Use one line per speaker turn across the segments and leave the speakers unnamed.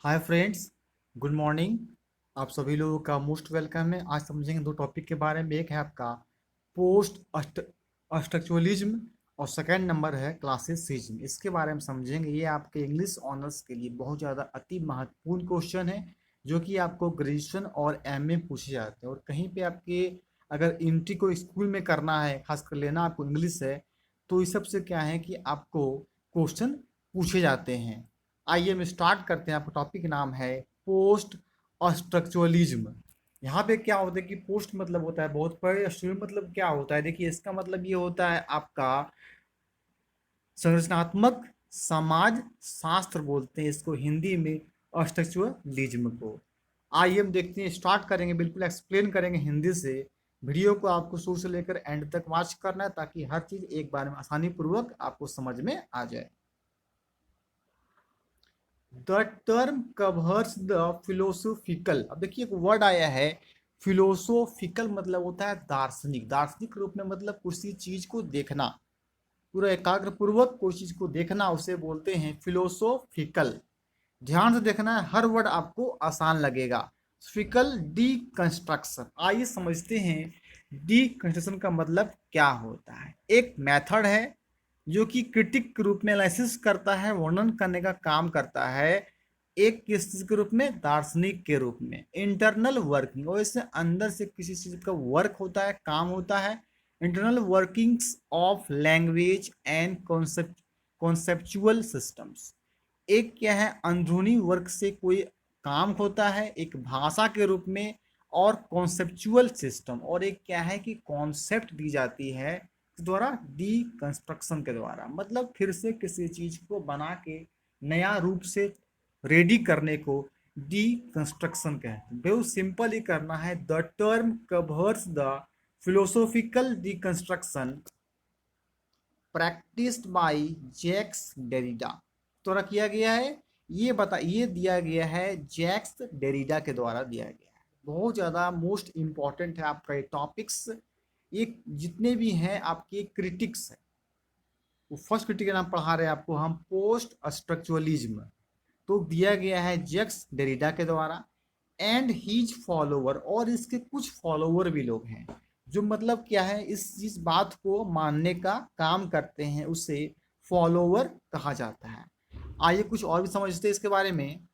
Hi friends, good morning. आप सभी लोगों का मोस्ट वेलकम है। आज समझेंगे दो टॉपिक के बारे में। एक है आपका पोस्ट स्ट्रक्चरलिज्म और सेकंड नंबर है क्लासिसिज्म। इसके बारे में समझेंगे। ये आपके इंग्लिश ऑनर्स के लिए बहुत ज़्यादा अति महत्वपूर्ण क्वेश्चन है, जो कि आपको ग्रेजुएशन और एमए पूछे जाते हैं। और कहीं पे आपके अगर इंट्री को स्कूल में करना है, खासकर लेना आपको इंग्लिश है, तो इस सब से क्या है कि आपको क्वेश्चन पूछे जाते हैं। आइए हम स्टार्ट करते हैं। आपका टॉपिक नाम है पोस्ट स्ट्रक्चरलिज्म। यहाँ पे क्या होता है कि पोस्ट मतलब होता है बहुत पहले, स्ट्रक्चर मतलब क्या होता है। देखिए, इसका मतलब ये होता है आपका संरचनात्मक समाज शास्त्र बोलते हैं इसको हिंदी में, स्ट्रक्चरलिज्म को। आइए हम देखते हैं, स्टार्ट करेंगे, बिल्कुल एक्सप्लेन करेंगे हिंदी से। वीडियो को आपको शुरू से लेकर एंड तक वॉच करना है, ताकि हर चीज़ एक बार में आसानी पूर्वक आपको समझ में आ जाए। The term covers the philosophical. अब देखिए, एक वर्ड आया है फिलोसोफिकल, मतलब होता है दार्शनिक। दार्शनिक रूप में मतलब किसी चीज को देखना, पूरा एकाग्र पूर्वक कोई चीज को देखना, उसे बोलते हैं फिलोसोफिकल। ध्यान से देखना है, हर वर्ड आपको आसान लगेगा। फिकल डीकंस्ट्रक्शन। आइए समझते हैं डीकंस्ट्रक्शन का मतलब क्या होता है। एक मेथड है जो कि क्रिटिक के रूप में एनालिसिस करता है, वर्णन करने का काम करता है। एक किस चीज के रूप में? दार्शनिक के रूप में। इंटरनल वर्किंग, और इससे अंदर से किसी चीज का वर्क होता है, काम होता है। Internal workings of language and conceptual systems. एक क्या है, अंदरूनी वर्क से कोई काम होता है एक भाषा के रूप में, और कॉन्सेप्चुअल सिस्टम, और एक क्या है कि कॉन्सेप्ट दी जाती है द्वारा, डीकंस्ट्रक्शन के द्वारा। मतलब फिर से किसी चीज को बना के नया रूप से रेडी करने को डीकंस्ट्रक्शन कहते हैं। बहुत सिंपल ही करना है। The term covers the philosophical deconstruction practised by Jacques Derrida द्वारा किया गया है। ये दिया गया है जैक्स डेरिडा के द्वारा दिया गया है। बहुत ज़्यादा मोस्ट इम्पॉर्टेंट है आपका ये टॉपिक्स। ये जितने भी हैं आपके क्रिटिक्स हैं, वो फर्स्ट क्रिटिक का नाम पढ़ा रहे हैं आपको हम, पोस्ट स्ट्रक्चरलिज्म। तो दिया गया है जैक्स डेरिडा के द्वारा। एंड हीज फॉलोवर, और इसके कुछ फॉलोवर भी लोग हैं, जो मतलब क्या है, इस बात को मानने का काम करते हैं, उसे फॉलोवर कहा जाता है। आइए कुछ और भी समझते हैं इसके बारे में।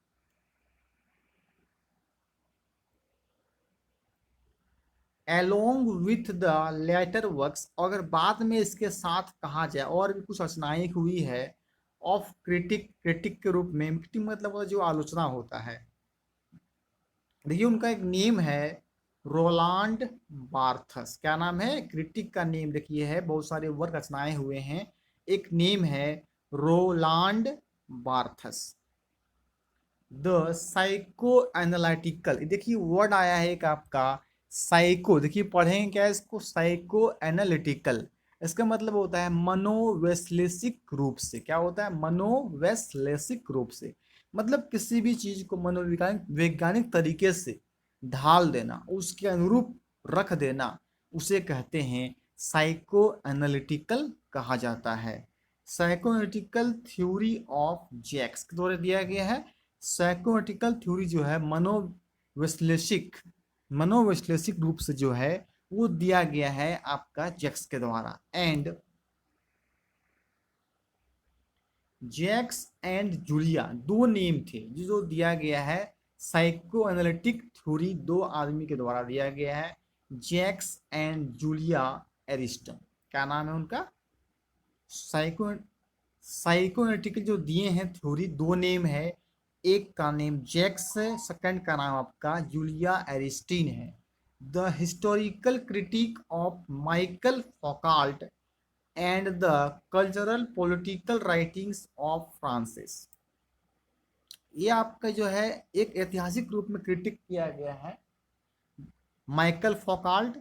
along with the later works, अगर बाद में इसके साथ कहा जाए, और भी कुछ रचनाएं हुई है ऑफ क्रिटिक, क्रिटिक के रूप में। क्रिटिक मतलब जो आलोचना होता है। देखिए, उनका एक नेम है रोलांड बार्थस। क्या नाम है? क्रिटिक का नेम देखिए है, बहुत सारे वर्क रचनाएं हुए हैं। एक नेम है रोलांड बार्थस। द साइको एनालिटिकल, देखिए वर्ड आया है एक आपका साइको। देखिए पढ़ेंगे क्या है इसको, साइको एनालिटिकल। इसका मतलब होता है मनोवैश्लेषिक रूप से। क्या होता है? मनोवैश्लेषिक रूप से। मतलब किसी भी चीज को मनोवैज्ञानिक वैज्ञानिक तरीके से ढाल देना, उसके अनुरूप रख देना, उसे कहते हैं साइको एनालिटिकल कहा जाता है। Psycho analytical theory of Jacques के द्वारा दिया गया है। साइकोमेटिकल थ्योरी जो है मनोवैश्लेषिक रूप से जो है वो दिया गया है आपका जैक्स के द्वारा। एंड जैक्स एंड जूलिया दो नेम थे जो दिया गया है। साइको एनालिटिक थ्योरी दो आदमी के द्वारा दिया गया है, जैक्स एंड जूलिया एरिस्टन। क्या नाम है उनका? साइको साइको एनालिटिकल जो दिए हैं थ्योरी, दो नेम है। एक का नेम जैक्स है, सेकंड का नाम आपका जूलिया एरिस्टीन है। The historical critic of Michael Foucault and the cultural political writings of Francis. ये आपका जो है एक ऐतिहासिक रूप में क्रिटिक किया गया है Michael Foucault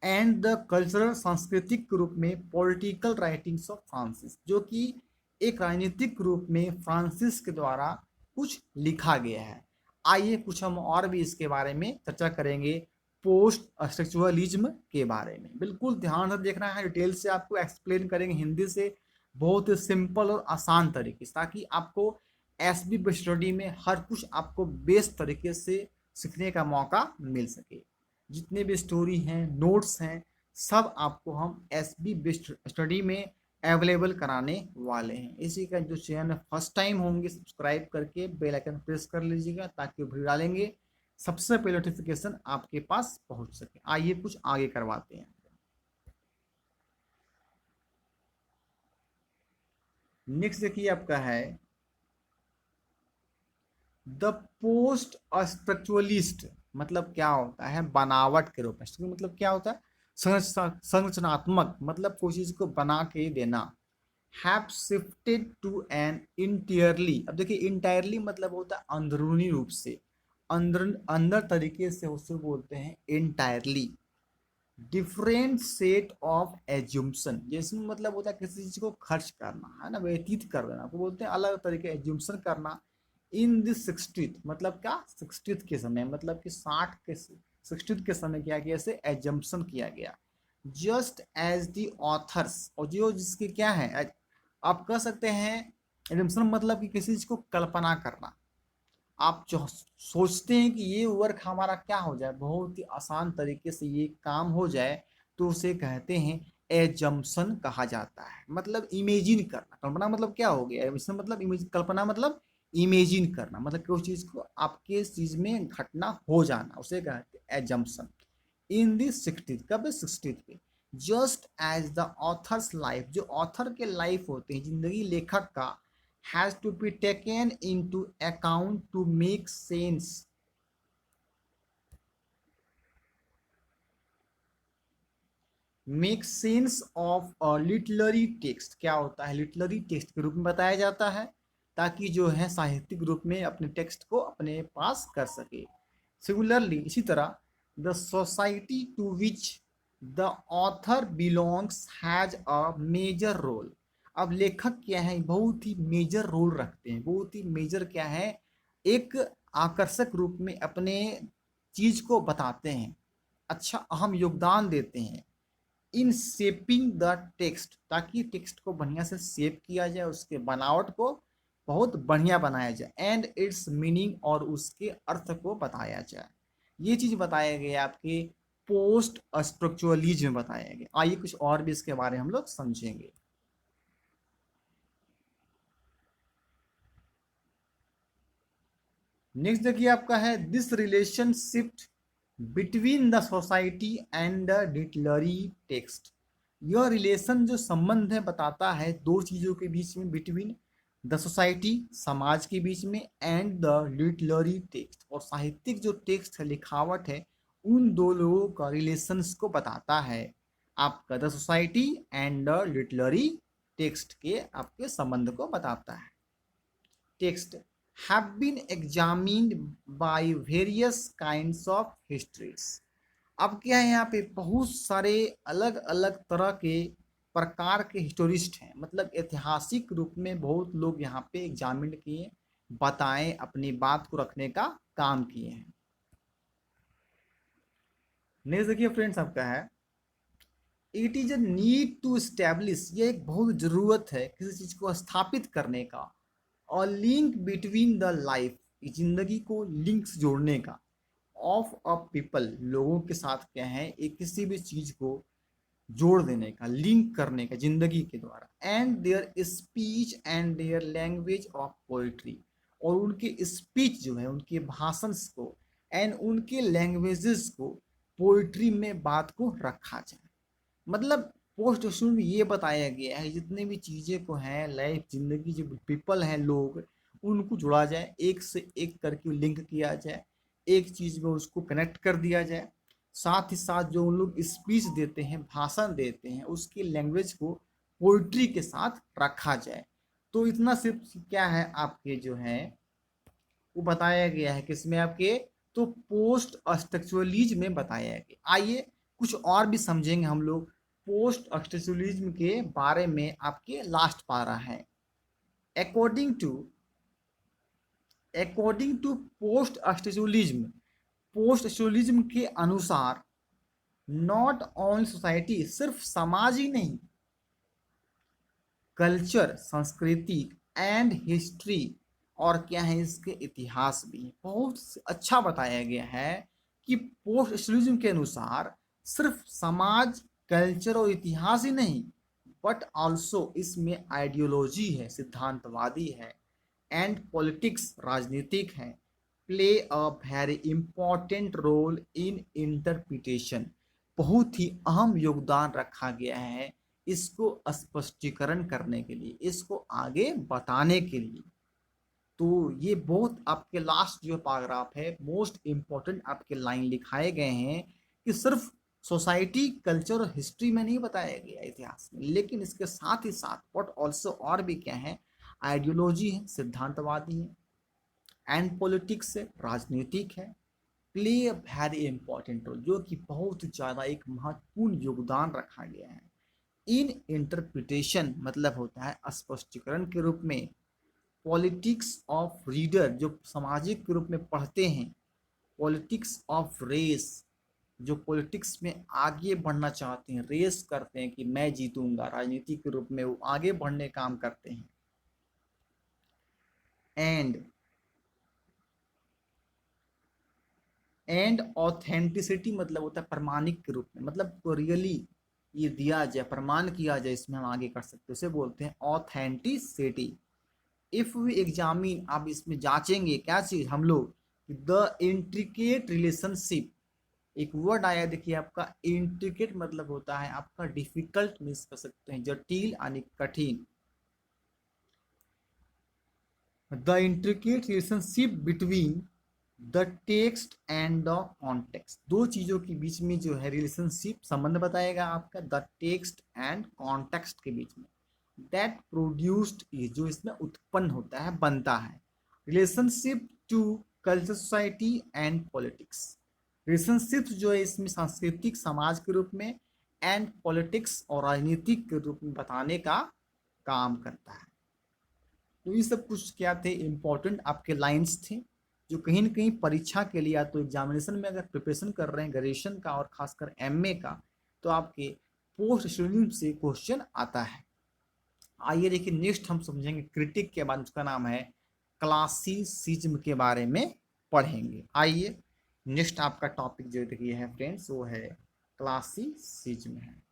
and the cultural, सांस्कृतिक रूप में पॉलिटिकल राइटिंग्स ऑफ फ्रांसिस, जो कि एक राजनीतिक रूप में फ्रांसिस के द्वारा कुछ लिखा गया है। आइए कुछ हम और भी इसके बारे में चर्चा करेंगे, पोस्ट स्ट्रक्चरलिज्म के बारे में। बिल्कुल ध्यान से देखना है, डिटेल से आपको एक्सप्लेन करेंगे हिंदी से, बहुत ही सिंपल और आसान तरीके से, ताकि आपको एसबी बेस्ड स्टडी में हर कुछ आपको बेस्ट तरीके से सीखने का मौका मिल सके। जितने भी स्टोरी हैं, नोट्स हैं, सब आपको हम एसबी बेस्ड स्टडी में अवेलेबल कराने वाले हैं। इसी का जो चैनल फर्स्ट टाइम होंगे, सब्सक्राइब करके बेल आइकन प्रेस कर लीजिएगा ताकि वीडियो डालेंगे सबसे पहले नोटिफिकेशन आपके पास पहुंच सके। आइए कुछ आगे करवाते हैं। नेक्स्ट देखिए आपका है द पोस्ट स्ट्रक्चुरलिस्ट। मतलब क्या होता है? बनावट के रूप में। मतलब क्या होता है? संरचनात्मक, मतलब कोई चीज को बना के देना। Have shifted to an entirely. अब देखिए इंटायरली मतलब होता है अंदरूनी रूप से, अंदर तरीके से उसको बोलते हैं इंटायरली। डिफरेंट सेट ऑफ एज्यूम्सन, जिसमें मतलब होता है किसी चीज को खर्च करना, है ना, व्यतीत कर देना, को बोलते हैं अलग तरीके एज्यूम्सन करना। इन दिस 60th मतलब क्या? 60th के समय, मतलब कि 60th के समय क्या किया? ऐसे एजम्पशन किया गया। जस्ट एज दी ऑथर्स, और जो जिसके क्या है, आप कह सकते हैं एजम्पशन मतलब कि किसी चीज को कल्पना करना। आप जो सोचते हैं कि ये वर्क हमारा क्या हो जाए, बहुत ही आसान तरीके से ये काम हो जाए, तो उसे कहते हैं एजम्पशन कहा जाता है। मतलब इमेजिन करना। कल्पना मतलब क्या हो गया? एजम्पशन मतलब इमेज, कल्पना मतलब इमेजिन करना, मतलब कि उस चीज को आपके चीज में घटना हो जाना, उसे कहते हैं एजम्पशन। इन दी 60th, कब? 60th पे। Just as the author's life, जो ऑथर के लाइफ होते हैं, जिंदगी लेखक का, has to be taken into account to make sense of literary text. क्या होता है? लिटरेरी टेक्स्ट के रूप में बताया जाता है, ताकि जो है साहित्यिक रूप में अपने टेक्स्ट को अपने पास कर सके। सिमिलरली इसी तरह the society to which the author belongs has a major role. अब लेखक क्या है? बहुत ही मेजर रोल रखते हैं। बहुत ही मेजर क्या है? एक आकर्षक रूप में अपने चीज को बताते हैं, अच्छा अहम योगदान देते हैं इन शेपिंग द टेक्स्ट, ताकि टेक्स्ट को बढ़िया से शेप किया जाए, उसके बनावट को बहुत बढ़िया बनाया जाए, एंड इट्स मीनिंग, और उसके अर्थ को बताया जाए। ये चीज बताया गया आपके पोस्ट स्ट्रक्चरलिज्म में बताया गया। आइए कुछ और भी इसके बारे में हम लोग समझेंगे। नेक्स्ट देखिए आपका है this relationship between the society and the literary text. यह रिलेशन, जो संबंध है, बताता है दो चीजों के बीच में, बिटवीन द सोसाइटी, समाज के बीच में, एंड द लिटरेरी टेक्स्ट, और साहित्यिक जो टेक्स्ट है, लिखावट है, उन दो लोगों का रिलेशंस को बताता है। आपका the society and the literary text के आपके संबंध को बताता है। Text have been examined by various kinds of histories। अब क्या है, यहाँ पे बहुत सारे अलग अलग तरह के प्रकार के हिस्टोरिस्ट हैं, मतलब ऐतिहासिक रूप में बहुत लोग यहाँ पे एग्जामिन किए, बताएं, अपनी बात को रखने का काम किए हैं। नेक्स्ट देखिए फ्रेंड्स आपका है it is a need to establish. ये एक बहुत जरूरत है किसी चीज को स्थापित करने का, और लिंक बिटवीन द लाइफ, जिंदगी को लिंक्स जोड़ने का, ऑफ अ पीपल, लोगों के साथ क्या है, एक किसी भी चीज को जोड़ देने का, लिंक करने का जिंदगी के द्वारा, and there speech and their language of poetry, और उनके स्पीच जो है, उनके भाषण को, एंड उनके लैंग्वेजेस को पोइट्री में बात को रखा जाए। मतलब पोस्ट में ये बताया गया है जितने भी चीजें को हैं, लाइफ, जिंदगी, जो पीपल हैं, लोग, उनको जोड़ा जाए, एक से एक करके लिंक किया जाए, एक चीज में उसको कनेक्ट कर दिया जाए। साथ ही साथ जो उन लोग स्पीच देते हैं, भाषण देते हैं, उसकी लैंग्वेज को पोइट्री के साथ रखा जाए। तो इतना सिर्फ क्या है आपके जो है वो बताया गया है किसमें आपके, तो पोस्ट स्ट्रक्चरलिज्म में बताया गया। आइए कुछ और भी समझेंगे हम लोग पोस्ट स्ट्रक्चरलिज्म के बारे में। आपके लास्ट पारा है according to post structuralism, post structuralism के अनुसार नॉट ओनली सोसाइटी, सिर्फ समाज ही नहीं, कल्चर, संस्कृति, एंड हिस्ट्री, और क्या है इसके इतिहास भी बहुत अच्छा बताया गया है कि पोस्ट स्ट्रक्चरलिज्म के अनुसार सिर्फ समाज, कल्चर और इतिहास ही नहीं, बट ऑल्सो इसमें आइडियोलॉजी है, सिद्धांतवादी है, एंड पॉलिटिक्स, राजनीतिक है, play a very important role in interpretation, बहुत ही अहम योगदान रखा गया है इसको स्पष्टीकरण करने के लिए, इसको आगे बताने के लिए। तो ये बहुत आपके लास्ट जो पैराग्राफ है मोस्ट इंपॉर्टेंट आपके लाइन लिखाए गए हैं कि सिर्फ सोसाइटी, कल्चर और हिस्ट्री में नहीं बताया गया इतिहास में, लेकिन इसके साथ ही साथ बट ऑल्सो और भी क्या है, आइडियोलॉजी है, सिद्धांतवादी है, एंड पॉलिटिक्स है, राजनीतिक है, play a very important role, जो कि बहुत ज़्यादा एक महत्वपूर्ण योगदान रखा गया है इन इंटरप्रिटेशन, मतलब होता है स्पष्टीकरण के रूप में, पॉलिटिक्स ऑफ रीडर, जो सामाजिक के रूप में पढ़ते हैं, पॉलिटिक्स ऑफ रेस, जो पॉलिटिक्स में आगे बढ़ना चाहते हैं, रेस करते हैं कि मैं जीतूंगा, राजनीति के रूप में वो आगे बढ़ने काम करते हैं, एंड ऑथेंटिसिटी, मतलब होता है प्रमाणिक के रूप में, मतलब तो रियली ये दिया जाए, प्रमाण किया जाए, इसमें हम आगे कर सकते हैं, उसे बोलते हैं ऑथेंटिसिटी। इफ वी एग्जामिन, आप इसमें जांचेंगे क्या चीज हम लोग, द इंट्रिकेट रिलेशनशिप, एक वर्ड आया देखिए आपका इंट्रिकेट, मतलब होता है आपका डिफिकल्ट, मिस कर सकते हैं जटिल यानी कठिन, the intricate relationship between the text and the context, दो चीजों के बीच में जो है रिलेशनशिप, संबंध बताएगा आपका द टेक्स्ट एंड कॉन्टेक्स्ट के बीच में, दैट प्रोड्यूस्ड इज, जो इसमें उत्पन्न होता है, बनता है, relationship to culture, society and politics, relationship जो है इसमें सांस्कृतिक, समाज के रूप में, एंड पॉलिटिक्स और राजनीतिक के रूप में बताने का काम करता है। तो ये सब कुछ क्या थे, इंपॉर्टेंट आपके लाइंस थे, जो कहीं ना कहीं परीक्षा के लिए या तो एग्जामिनेशन में अगर प्रिपरेशन कर रहे हैं ग्रेजुएशन का और खासकर एमए का, तो आपके पोस्ट स्टूडेंट से क्वेश्चन आता है। आइए देखिए नेक्स्ट हम समझेंगे क्रिटिक के बाद, उसका नाम है क्लासिसिज्म के बारे में पढ़ेंगे। आइए नेक्स्ट आपका टॉपिक जो देखिए है फ्रेंड्स, वो है क्लासिसिज्म है।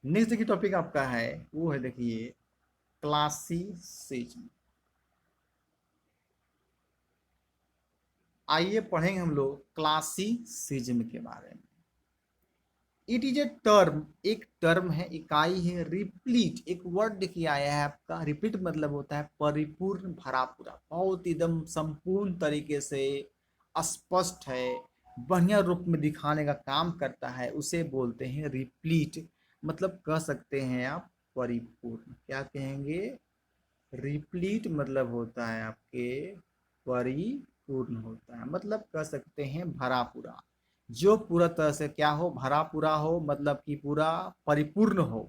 नेक्स्ट देखिए टॉपिक आपका है वो है देखिए क्लासिसिज्म। आइए पढ़ेंगे हम लोग क्लासिसिज्म के बारे में। इट इज ए टर्म, एक टर्म है, इकाई है, रिप्लीट, एक वर्ड देखिए आया है आपका, रिपीट मतलब होता है परिपूर्ण, भरा पूरा, बहुत एकदम संपूर्ण तरीके से स्पष्ट है, बढ़िया रूप में दिखाने का काम करता है, उसे बोलते हैं रिप्लीट, मतलब कह सकते हैं आप परिपूर्ण, क्या कहेंगे, रिप्लीट मतलब होता है आपके परिपूर्ण होता है, मतलब कह सकते हैं भरा पूरा, जो पूरा तरह से क्या हो, भरा पूरा हो, मतलब कि पूरा परिपूर्ण हो,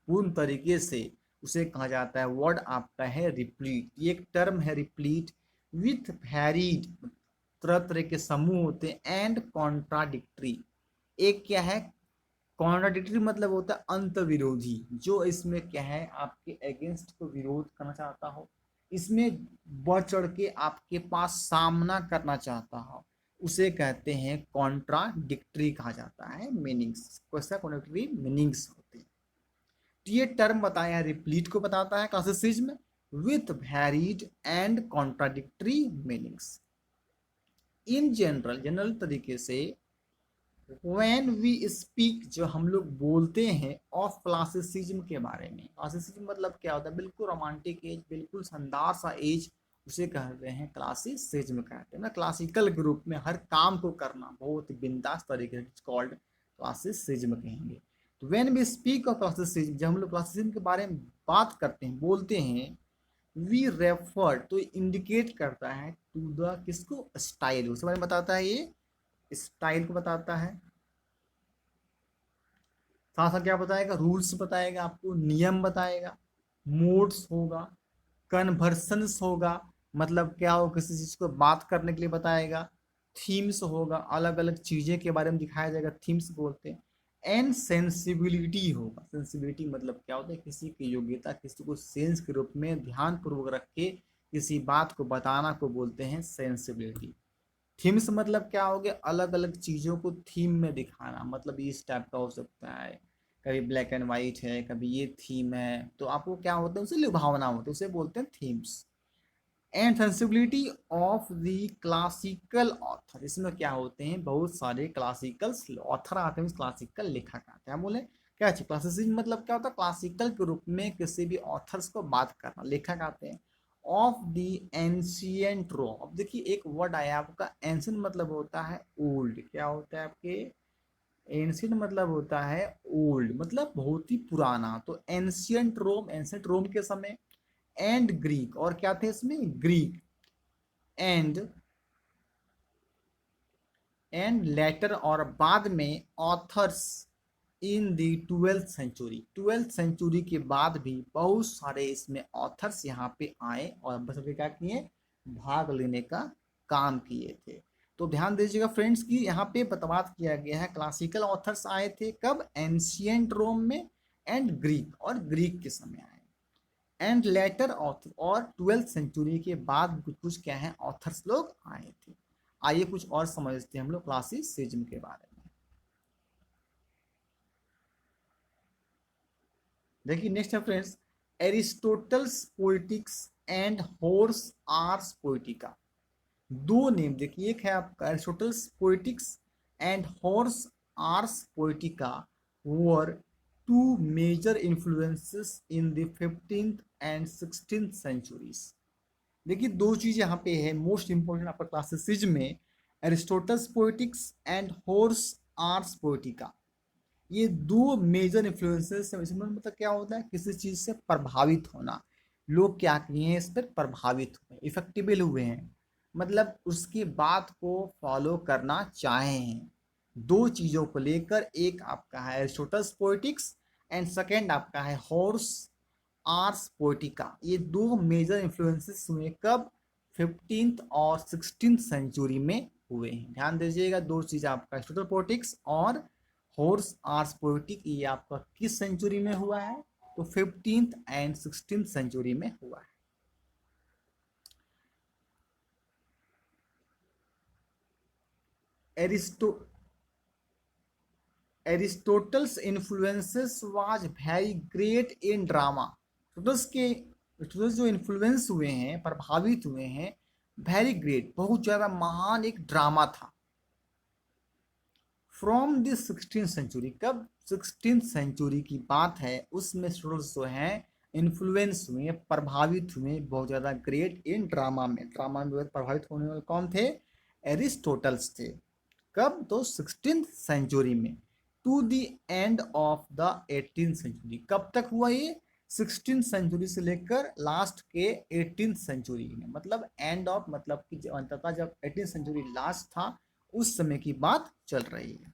पूर्ण तरीके से, उसे कहा जाता है, वर्ड आपका है रिप्लीट। ये एक टर्म है रिप्लीट, विथ वैरिड, तरह तरह के समूह होते हैं, एंड कॉन्ट्राडिक्टरी, एक क्या है, कॉन्ट्राडिक्टरी मतलब होता है अंत विरोधी, जो इसमें क्या है आपके अगेंस्ट को विरोध करना चाहता हो, इसमें बढ़ चढ़ के आपके पास सामना करना चाहता हो, उसे कहते हैं कॉन्ट्राडिक्टरी कहा जाता है, मीनिंग्स, कैसा कॉन्ट्राडिक्टरी मीनिंग्स होते हैं। तो ये टर्म बताया है रिप्लीट को बताता है classicism, with varied and contradictory meanings. In general, general तरीके से, when we speak, जो हम लोग बोलते हैं ऑफ क्लासिसिज्म के बारे में, क्लासिसिज्म मतलब क्या होता है, बिल्कुल रोमांटिक एज, बिल्कुल शानदार सा एज, उसे कहते हैं क्लासिसिज्म कहते हैं ना, क्लासिकल ग्रुप में हर काम को करना बहुत बिंदास तरीके से, कॉल्ड क्लासिसिज्म कहेंगे। तो when we speak of classicism, जब हम लोग क्लासिसिज्म के बारे में बात करते हैं, बोलते हैं, वी रेफर, तो इंडिकेट करता है टू द, किसको, स्टाइल, उसके बारे में बताता है, ये स्टाइल को बताता है, साथ साथ क्या बताएगा, रूल्स बताएगा आपको, नियम बताएगा, मोड्स होगा, कन्वर्सन्स होगा, मतलब क्या हो, किसी चीज को बात करने के लिए बताएगा, थीम्स होगा, अलग अलग चीजें के बारे में दिखाया जाएगा, थीम्स बोलते हैं, एंड सेंसिबिलिटी होगा। सेंसिबिलिटी मतलब क्या होता है, किसी की योग्यता, किसी को सेंस के रूप में ध्यान पूर्वक रख के किसी बात को बताना को बोलते हैं सेंसिबिलिटी। थीम्स मतलब क्या हो गया, अलग अलग चीजों को थीम में दिखाना, मतलब इस टाइप का हो सकता है, कभी ब्लैक एंड व्हाइट है, कभी ये थीम है, तो आपको क्या होता है, उसे लुभावना होता है, उसे बोलते हैं themes. And sensibility of the classical author, इसमें क्या होते हैं, बहुत सारे क्लासिकल ऑथर आते हैं, क्लासिकल लेखक आते हैं। बोले क्या चीज क्लासिसिज्म मतलब क्या होता है, क्लासिकल के रूप में किसी भी ऑथर्स को बात करना, लेखक आते हैं। ऑफ द एंशियंट रोम, अब देखिए एक वर्ड आया आपका एंशियंट, मतलब होता है ओल्ड, क्या होता है आपके, एंशियंट मतलब होता है ओल्ड, मतलब बहुत ही पुराना, तो एंशियंट रोम, एंशियंट रोम के समय। एंड ग्रीक, और क्या थे इसमें, ग्रीक। एंड लेटर, और बाद में ऑथर्स इन दी 12th सेंचुरी, 12th सेंचुरी के बाद भी बहुत सारे इसमें ऑथर्स यहाँ पे आए और बस क्या किए, भाग लेने का काम किए थे। तो ध्यान दीजिएगा फ्रेंड्स कि यहाँ पे बतवाद किया गया है, क्लासिकल ऑथर्स आए थे कब, एंशियंट रोम में, एंड ग्रीक, और ग्रीक के समय आए। एंड लेटर ऑथर, और 12th सेंचुरी के बाद कुछ कुछ क्या है, ऑथर्स लोग आए थे। आइए कुछ और समझते हैं हम लोग क्लासिसिज्म के बारे में। देखिए नेक्स्ट है friends, Aristotle's Poetics and Horace Ars Poetica. दो नेम देखिए, एक है आपका Aristotle's Poetics and Horace Ars Poetica were two major influences in the 15th and 16th centuries. देखिए दो चीज यहाँ पे है मोस्ट इंपोर्टेंट आपका क्लासिसिज्म में, Aristotle's Poetics and Horace Ars Poetica, ये दो मेजर इन्फ्लुएंसेस है। इसमें मतलब क्या होता है, किसी चीज से प्रभावित होना, लोग क्या किए हैं, इस पर प्रभावित हुए, इफेक्टिबल हुए हैं, मतलब उसकी बात को फॉलो करना चाहे हैं। दो चीजों को लेकर, एक आपका है एरिस्टोटल्स पोइटिक्स एंड सेकेंड आपका है हॉर्स आर्स पोइटिका। ये दो मेजर इन्फ्लुएंसेस हुए कब, 15th और 16th सेंचुरी में हुए हैं। ध्यान दीजिएगा, दो चीज आपका एरिस्टोटल पोइटिक्स और हॉर्स आर्स पोइटिक, ये आपका किस सेंचुरी में हुआ है, तो 15th एंड 16th सेंचुरी में हुआ है। Aristo Aristotle's influences was very great in drama. Aristotle's जो इन्फ्लुएंस हुए हैं, प्रभावित हुए हैं, वेरी ग्रेट, बहुत ज्यादा महान एक ड्रामा था। फ्रॉम द 16th सेंचुरी, कब 16th सेंचुरी की बात है, उसमें स्टूडेंट्स जो हैं इन्फ्लुएंस हुए, प्रभावित हुए बहुत ज़्यादा ग्रेट इन ड्रामा में। ड्रामा में प्रभावित होने वाले कौन थे, एरिस्टोटल्स थे। कब, तो 16th सेंचुरी में। To the end of the 18th century, कब तक हुआ ये, 16th सेंचुरी से लेकर लास्ट के 18th सेंचुरी में, मतलब एंड ऑफ मतलब कि अंततः जब 18th सेंचुरी लास्ट था, उस समय की बात चल रही है।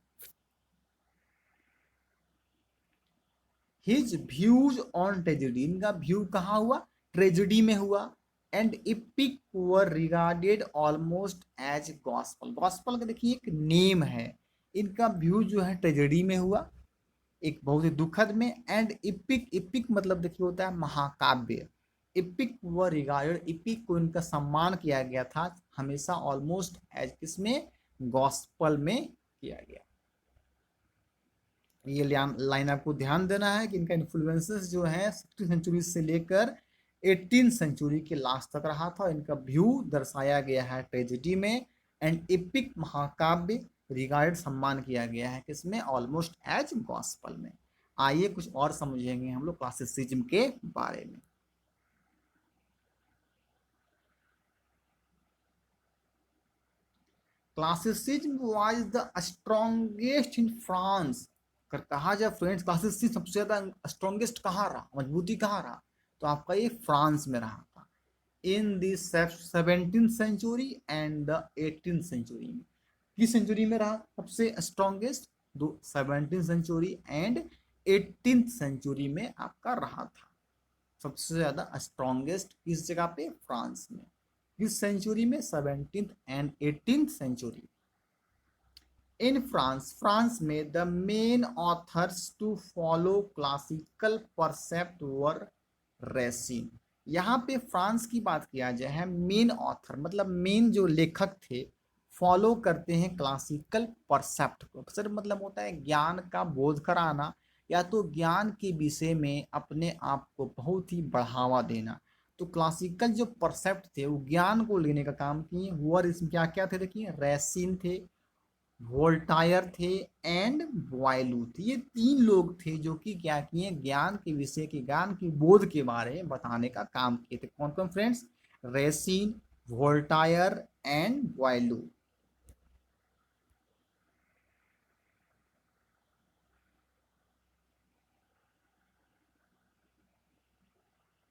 हिज व्यूज ऑन ट्रेजेडी, इनका व्यू कहाँ हुआ, ट्रेजेडी में हुआ। And epic were regarded almost as gospel, gospel का देखिए एक नेम है, इनका व्यू जो है ट्रेजेडी में हुआ, एक बहुत ही दुखद में। एंड इपिक, इपिक मतलब देखिए होता है महाकाव्य। इपिक वर रिगार्डेड, इपिक को इनका सम्मान किया गया था हमेशा ऑलमोस्ट एज किसमें, गॉस्पल में किया गया। ये लाइन आपको ध्यान देना है कि इनका इन्फ्लुएंसेस जो है 16th सेंचुरी से लेकर 18th सेंचुरी के लास्ट तक रहा था। इनका व्यू दर्शाया गया है ट्रेजेडी में। एंड इपिक महाकाव्य रिगार्ड, सम्मान किया गया है किसमें, ऑलमोस्ट एज गॉस्पल में। आइए कुछ और समझेंगे हम लोग क्लासिसिज्म के बारे में। Classicism was the strongest in France. अगर कहा जाए फ्रेंड्स क्लासिसिज्म सबसे ज्यादा स्ट्रॉन्गेस्ट कहाँ रहा, मजबूती कहाँ रहा, तो आपका ये फ्रांस में रहा था। In the 17th century and the 18th century में, किस सेंचुरी में रहा सबसे strongest, 17th century and 18th century में आपका रहा था सबसे ज्यादा स्ट्रॉन्गेस्ट, किस जगह पे, फ्रांस में। किस सेंचुरी में, 17th and 18th century. In France, France में the main authors to follow classical precept were Racine. यहाँ पे फ्रांस की बात किया जाए है, मेन ऑथर मतलब मेन जो लेखक थे फॉलो करते हैं क्लासिकल परसेप्ट को। सर मतलब होता है ज्ञान का बोध कराना या तो ज्ञान के विषय में अपने आप को बहुत ही बढ़ावा देना। तो क्लासिकल जो परसेप्ट थे वो ज्ञान को लेने का काम किए। वर इसमें क्या क्या थे देखिए, रेसिन थे, वोल्टायर थे एंड बॉयलू थे। ये तीन लोग थे जो कि क्या किए, ज्ञान के विषय के, ज्ञान की बोध के बारे में बताने का काम किए थे। कौन कौन friends? Racine, Voltaire and Boileau.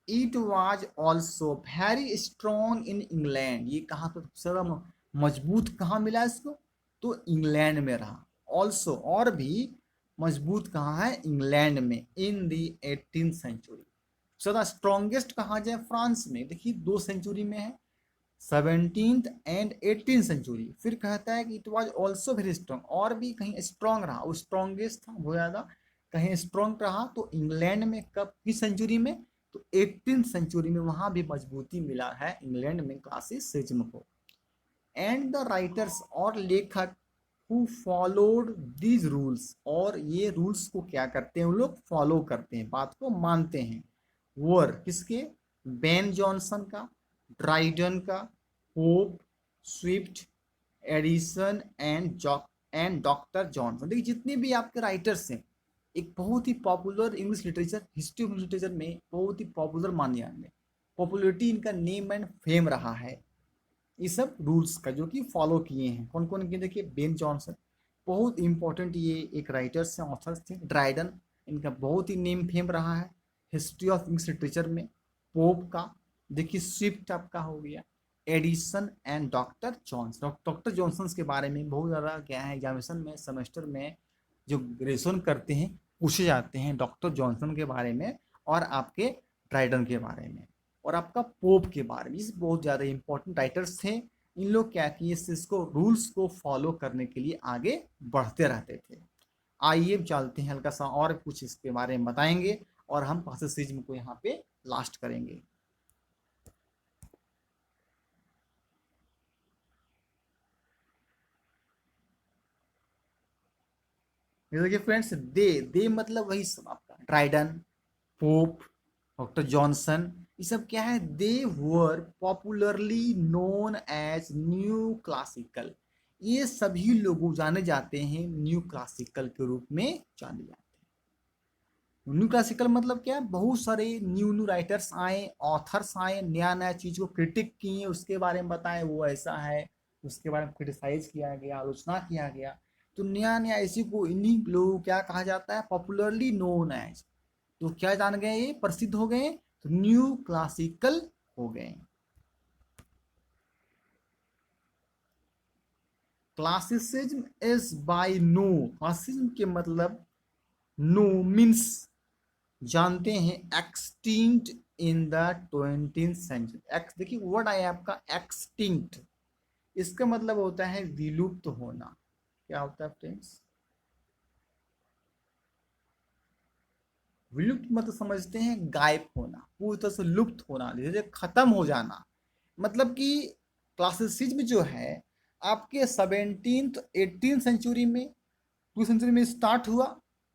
It was also very strong in England. ये कहाँ पे सबसे मजबूत कहाँ मिला इसको? तो इंग्लैंड में रहा। ऑल्सो और भी मजबूत कहाँ है? इंग्लैंड में। इन दी 18th सेंचुरी। सदा स्ट्रॉन्गेस्ट कहाँ जाए? फ्रांस में। देखिए 2 सेंचुरी में है, 17th एंड 18th सेंचुरी। फिर कहता है कि it was also very strong, और भी कहीं स्ट्रॉन्ग रहा, वो स्ट्रॉन्गेस्ट था वो ज़्यादा, कहीं स्ट्रॉन्ग रहा तो इंग्लैंड में। कब? किस सेंचुरी में? तो 18th सेंचुरी में। वहां भी मजबूती मिला है इंग्लैंड में क्लासिसिज्म को। एंड द राइटर्स और लेखक हु फॉलोड दीज रूल्स, और ये रूल्स को क्या करते हैं वो लोग? फॉलो करते हैं, बात को मानते हैं। वर किसके? बेन जॉनसन का, ड्राइडन का, Pope, Swift, Addison and doctor Johnson. देखिए जितने भी आपके राइटर्स हैं, एक बहुत ही popular English literature, history of literature में बहुत ही पॉपुलर माने जाते हैं। पॉपुलरिटी इनका नेम एंड फेम रहा है ये सब रूल्स का जो कि फॉलो किए हैं। कौन कौन किए? देखिए बेन जॉनसन, बहुत इंपॉर्टेंट ये एक राइटर्स हैं, ऑथर्स थे। ड्राइडन, इनका बहुत ही नेम फेम रहा है हिस्ट्री ऑफ इंग्लिश लिटरेचर में। पोप का, देखिए स्विफ्ट आपका हो गया। Edison and doctor Johnson. Doctor Johnson के बारे में बहुत ज़्यादा क्या है, एग्जामिनेशन में सेमेस्टर में जो ग्रेजुएशन करते हैं पूछे जाते हैं डॉक्टर जॉनसन के बारे में और आपके ड्राइडन के बारे में और आपका पोप के बारे में। ये बहुत ज़्यादा इंपॉर्टेंट राइटर्स थे। इन लोग क्या किए, इसको रूल्स को फॉलो करने के लिए आगे बढ़ते रहते थे। आइए चलते हैं, हल्का सा और कुछ इसके बारे में बताएंगे और हम क्लासिसिज्म को यहाँ पे लास्ट करेंगे। देखिए फ्रेंड्स, दे मतलब वही सब आपका ड्राइडन, पोप, डॉक्टर जॉनसन, ये सब क्या है? They were popularly known as new classical. ये सभी लोग जाने जाते हैं न्यू क्लासिकल के रूप में जाने जाते हैं। न्यू क्लासिकल मतलब क्या? बहुत सारे न्यू न्यू राइटर्स आए, ऑथर्स आए, नया नया चीज को क्रिटिक किए, उसके बारे में बताएं वो ऐसा है, उसके बारे में क्रिटिसाइज किया गया, आलोचना किया गया। तो नया नया इसी को, इन्हीं लोगों को क्या कहा जाता है? Popularly known as. तो क्या जान गए? ये प्रसिद्ध हो गए, तो न्यू क्लासिकल हो गए। Classicism is by no. Classicism के मतलब नो मीन्स जानते हैं extinct in the 20th century. एक्स देखिए वर्ड आया आपका एक्सटिंक्ट, इसका मतलब होता है विलुप्त होना। क्या होता है फ्रेंड्स? विलुप्त मतलब समझते हैं गायब होना, पूरी तरह से लुप्त होना, धीरे खत्म हो जाना। मतलब कि क्लासिसिज्म जो है आपके 17th 18th सेंचुरी में, 2 सेंचुरी में स्टार्ट हुआ,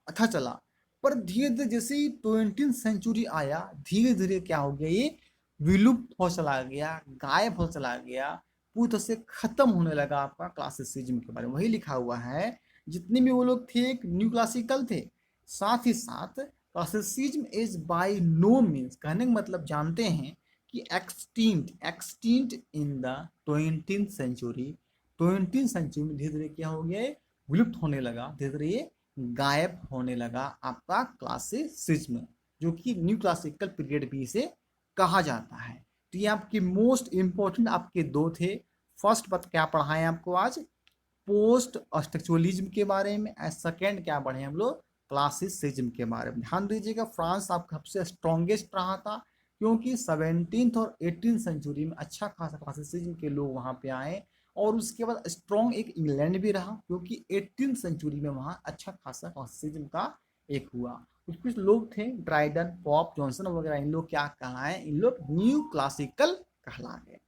अच्छा चला, पर धीरे धीरे जैसे ही 20th सेंचुरी आया, धीरे धीरे क्या हो गया, ये विलुप्त हो चला गया, गायब हो चला गया, पूरी तरह से खत्म होने लगा आपका क्लासिसिज्म के बारे में। वही लिखा हुआ है, जितने भी वो लोग थे एक न्यू क्लासिकल थे, साथ ही साथ classicism is by no means, कहने का मतलब जानते हैं कि extinct, extinct in the 20th century. 20th century में धीरे धीरे क्या हो गया, विलुप्त होने लगा, धीरे धीरे ये गायब होने लगा आपका क्लासिसिज्म, जो कि न्यू क्लासिकल पीरियड भी इसे कहा जाता है। तो ये आपके मोस्ट इंपॉर्टेंट आपके दो थे। फर्स्ट बात क्या पढ़ाएं आपको आज? पोस्ट स्ट्रक्चरलिज्म के बारे में। सेकेंड क्या पढ़े हम लोग? क्लासिसिज्म के बारे में। ध्यान दीजिएगा, फ्रांस आपका सबसे स्ट्रॉन्गेस्ट रहा था, क्योंकि 17th और 18th सेंचुरी में अच्छा खासा क्लासिसिज्म के लोग वहाँ पे आए और उसके बाद स्ट्रॉन्ग एक इंग्लैंड भी रहा, क्योंकि 18th सेंचुरी में वहाँ अच्छा खासा क्लासिसिज्म का एक हुआ। कुछ कुछ लोग थे, ड्राइडन, पॉप, जॉनसन वगैरह, इन लोग क्या कहलाए, इन लोग न्यू क्लासिकल कहला गए।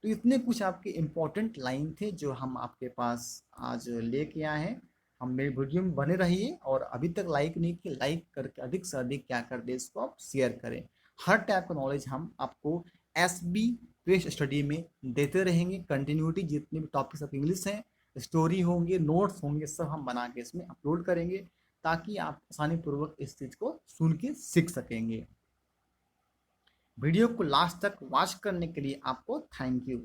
तो इतने कुछ आपके इंपॉर्टेंट लाइन थे जो हम आपके पास आज लेके आए हैं। हम मेरे वीडियो में बने रहिए, और अभी तक लाइक नहीं किया, लाइक करके अधिक से अधिक क्या कर दे, इसको आप शेयर करें। हर टाइप का नॉलेज हम आपको एस बी पेश स्टडी में देते रहेंगे। कंटिन्यूटी जितने भी टॉपिक्स ऑफ इंग्लिश हैं, स्टोरी होंगे, नोट्स होंगे, सब हम बना के इसमें अपलोड करेंगे, ताकि आप आसानी पूर्वक इस चीज़ को सुन के सीख सकेंगे। वीडियो को लास्ट तक वॉच करने के लिए आपको थैंक यू।